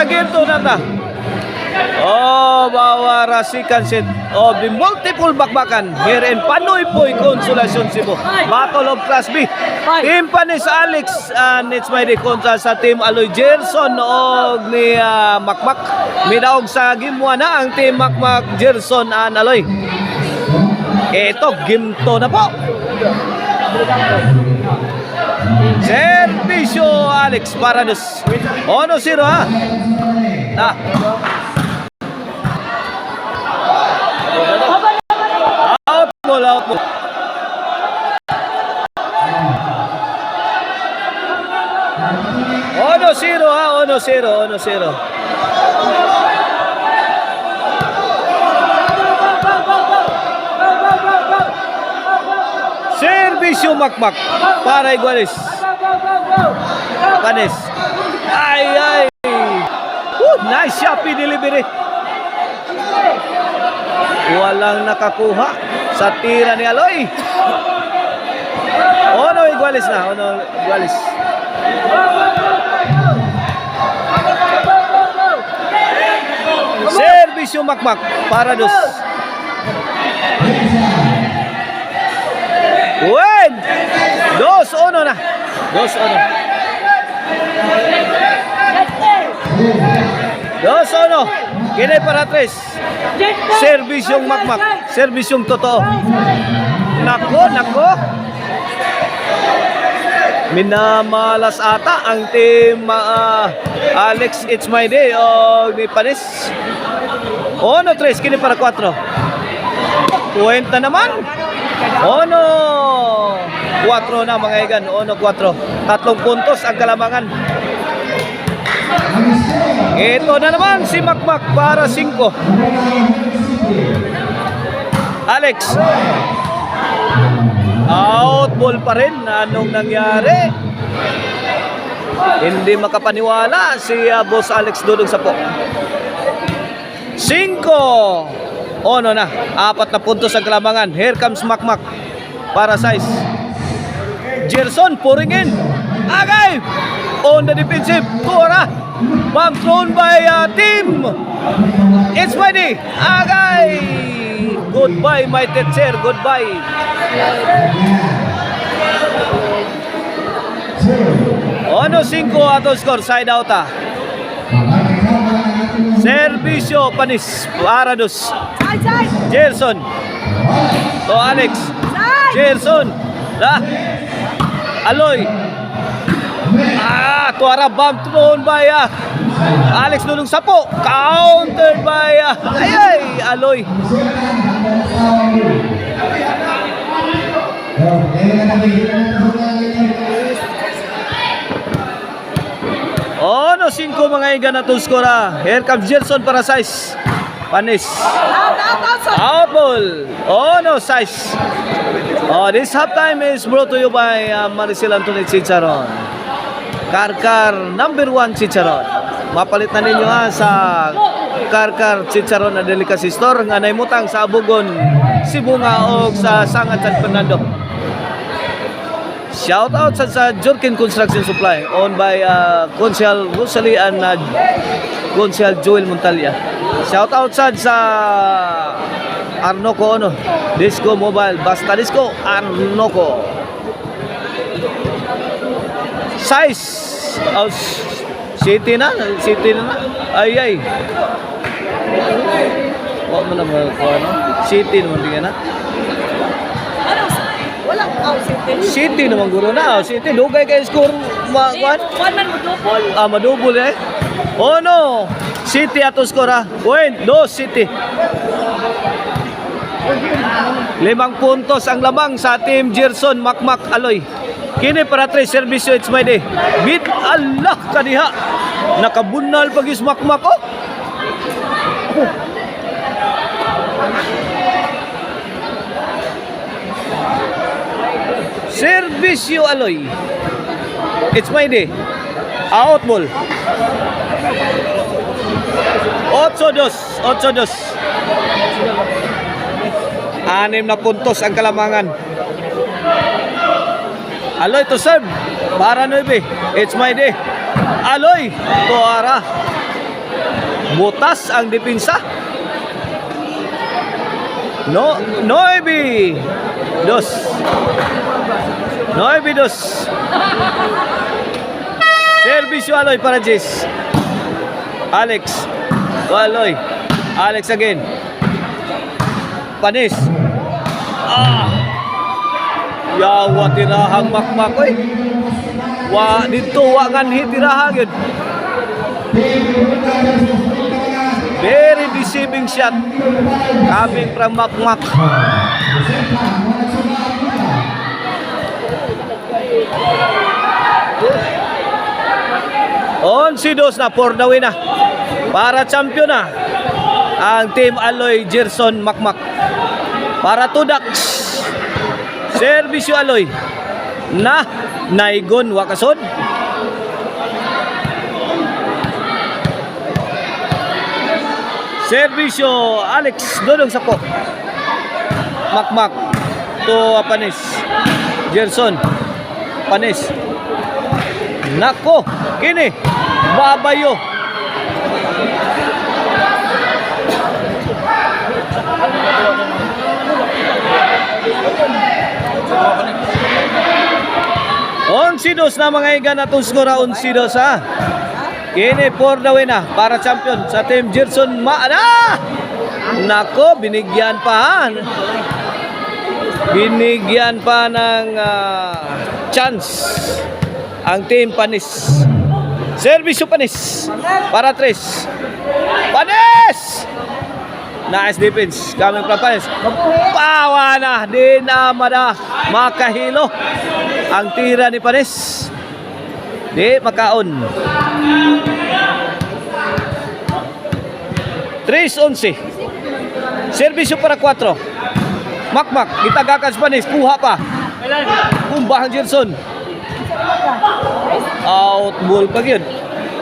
sa game to nata. Oh, bawara si Kansit. Oh, the multiple bakbakan here in Panoy Poy Consolation Cebu. Battle of Class B. Team Panis Alex and it's my day kontra sa Team Aloy Gerson og ni Makmak. Midaog sa game 1 na ang Team Makmak, Gerson and Aloy. Ito, game to na po. Servisyo Alex Parados. 1-0 ha. Out mo. 1-0 ha, 1-0. Servisyo Makmak para Iguales. Panis. Ay. Nice Shopee delivery. Walang nakakuha sa tira ni Aloy. Ono Iguales na. Servisyo Makmak para dos. Win! 2-1 na. 2-1. Kini para tres. Servisyong Makmak. Servisyong totoo. Nako. Minamalas ata ang team Alex It's My Day o ni Panis. 1-3. Kini para 4. Kuwenta naman. 1-4 na mga igan. 1-4. 3 puntos ang kalamangan. Ito na naman si Makmak para 5. Alex. Out ball pa rin. Anong nangyari? Hindi makapaniwala si Boss Alex Dudong Sapo. 5. Ono na. 4 na puntos ang kalamangan. Here comes Makmak para size. Gerson pouring in. Agay! On the defensive. Tora. Bomb thrown by team. It's ready. Agay! Goodbye, my teacher. Goodbye. Ono 5 ato score. Side out Servisyo Panis Parados. Gerson. To Alex. Gerson. Aloy. Tuara bomb thrown by Alex Dudong Sapo. Countered by Aloy. Ono 5 mga igan na to score. Here comes Gerson para size. Panis. Out ball. Ono size. This halftime is brought to you by Maricel Antoinette Chicharon. Karkar number 1 Chicharon. Mapalit na ninyo sa Karkar Chicharon na Delicacy Store nga naimutang sa Abugon, Sibunga o sa Sangat San Fernando. Shout out sa Jorkin Construction Supply owned by Consial Rosalie and Consial Joel Montalia. Shout out sa Arnoco Disco Mobile. Basta Disco Arnoco. Size City na. Ay. Wala mo naman City naman tingnan na. City naman guro na. City dugay kay score madubol no. City ato score Point 2 City. 5 puntos ang lamang sa team Gerson Makmak Aloy. Kini para 3 servisyo It's My Day. Bit Allah kadiha. Nakabunal pagis Makmak Servisyo Aloy. It's My Day. Out ball. 8-2. 6 na puntos ang kalamangan. Aloy to serve. Para 9. It's My Day. Aloy. Tuara. Butas ang depensa. No, 9-2. 9-2. Servisyo Aloy para Jess. Alex. Aloy. Alex again. Panis. Yawa tirahang makmak oy. Wa dito wa nganhi tirahang yun. Very deceiving shot coming from makmak. On si dos na for the win na. Para champion na ang Team Aloy Gerson Makmak. Para Tudaks. Servisyo Aloy na naigon wakasod. Servisyo Alex Dodong Sapo. Makmak to Panis. Gerson Panis. Nako, kini babayo. Onsidos na mga iga na itong skora. Onsidos ha. Kini for the win na para champion sa Team Gerson Maana. Nako, binigyan pa. Binigyan pa ng chance ang Team Panis. Servisyo Panis para 3. Panis! Nice defense coming from Panis. Pawa na, di na makahilo ang tira ni Panis. Di makaon. 3-11. Servisyo para 4. Makmak, gitagakan sa Panis, kuha pa. Kumbahang Gerson. Out ball pa yun.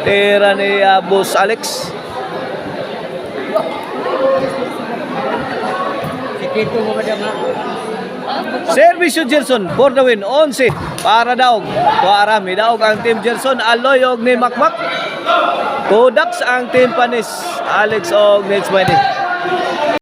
Tira ni Boss Alex. Servisyo Gerson for the win. 11 para daog. Tuara may daog ang Team Gerson. Aloy og ni Makmak. Tudaks ang Team Panis. Alex og Nets Pwede.